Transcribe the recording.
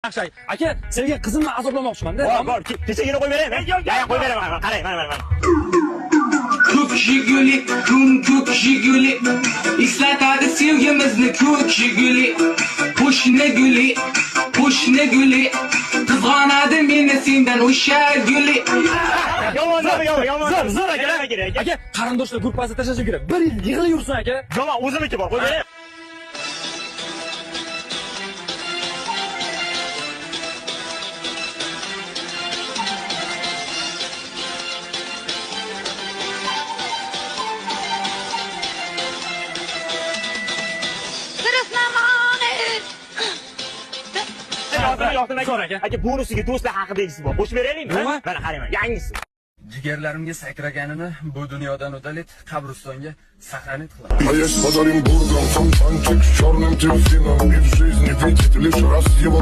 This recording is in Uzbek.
Akşay, aka, senga qizimni azoblamoqchiman-da. Bor, kechagina qo'y beray. Ya, qo'y beraman. Qarang, mana. Ko'k Jiguli, ko'k Jiguli, eslatadi sevgimizni ko'k Jiguli. Qo'shni guli, qizg'onadi meni sendan o'sha guli. Yomon. Zo'r aka. Aka, qarindoshlar gruppasida tashlashim kerak. Bir yil yig'ilib yursin aka. Yomon, o'zimniki bor, qo'y beray. Yoqdim aka. Aka, bonusiga do'stlar haqidagisi bor. Qo'shib beraylikmi? Mana qarayman, yangisi. Jigarlarimga sakraganini bu dunyodan o'talib qabristonga saqlanib qiladi. А я с Оренбургом, фонтанчик с черным дельфином. И в жизни видеть лишь раз его